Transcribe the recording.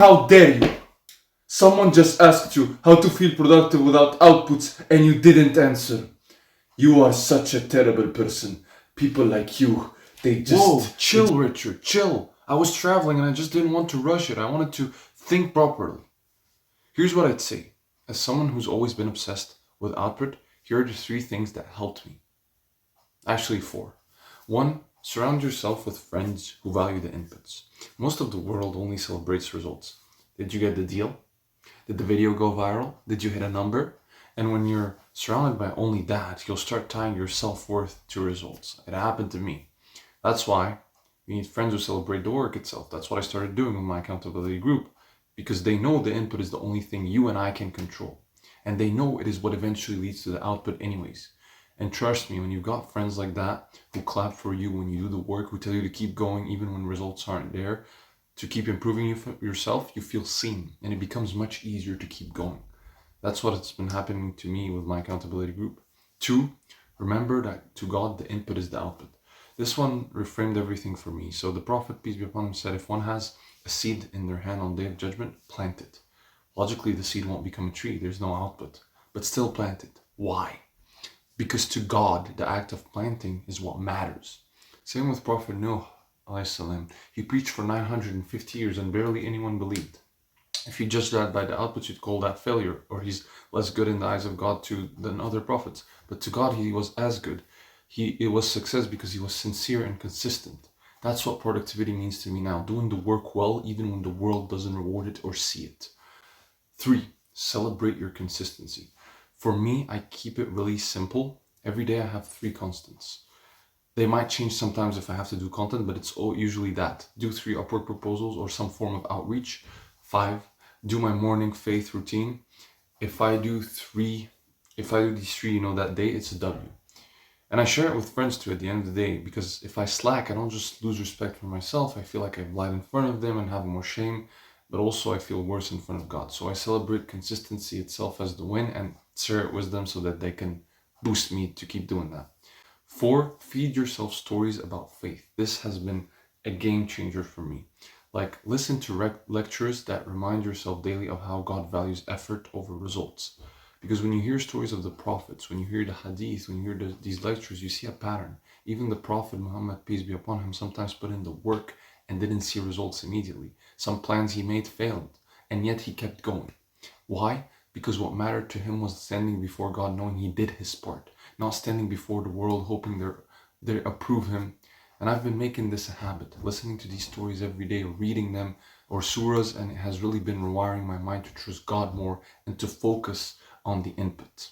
How dare you? Someone just asked you how to feel productive without outputs and you didn't answer. You are such a terrible person. People like you, they just. Whoa, chill, Richard, chill. I was traveling and I just didn't want to rush it. I wanted to think properly. Here's what I'd say. As someone who's always been obsessed with output, here are the three things that helped me. Actually, four. One, surround yourself with friends who value the inputs. Most of the world only celebrates results. Did you get the deal? Did the video go viral? Did you hit a number? And when you're surrounded by only that, you'll start tying your self-worth to results. It happened to me. That's why you need friends who celebrate the work itself. That's what I started doing with my accountability group, because they know the input is the only thing you and I can control. And they know it is what eventually leads to the output anyways. And trust me, when you've got friends like that who clap for you when you do the work, who tell you to keep going even when results aren't there, to keep improving yourself, you feel seen and it becomes much easier to keep going. That's what has been happening to me with my accountability group. Two, remember that to God, the input is the output. This one reframed everything for me. So the Prophet, peace be upon him, said, if one has a seed in their hand on the day of judgment, plant it. Logically, the seed won't become a tree. There's no output. But still plant it. Why? Because to God, the act of planting is what matters. Same with Prophet Nuh, alayhi salam. He preached for 950 years and barely anyone believed. If you judge that by the output, you'd call that failure, or he's less good in the eyes of God than other prophets. But to God, he was as good. It was success because he was sincere and consistent. That's what productivity means to me now, doing the work well even when the world doesn't reward it or see it. Three, celebrate your consistency. For me, I keep it really simple. Every day I have three constants. They might change sometimes if I have to do content, but it's usually that. Do 3 Upwork proposals or some form of outreach. 5, do my morning faith routine. If I do these three, that day, it's a W. And I share it with friends too at the end of the day, because if I slack, I don't just lose respect for myself. I feel like I've lied in front of them and have more shame, but also I feel worse in front of God. So I celebrate consistency itself as the win and share it with them so that they can boost me to keep doing that. 4, feed yourself stories about faith. This has been a game changer for me. Like, listen to lectures that remind yourself daily of how God values effort over results. Because when you hear stories of the prophets, when you hear the hadith, when you hear these lectures, you see a pattern. Even the Prophet Muhammad, peace be upon him, sometimes put in the work and didn't see results immediately. Some plans he made failed, and yet he kept going. Why? Because what mattered to him was standing before God knowing he did his part, not standing before the world hoping they approve him. And I've been making this a habit, listening to these stories every day, reading them, or surahs, and it has really been rewiring my mind to trust God more and to focus on the input.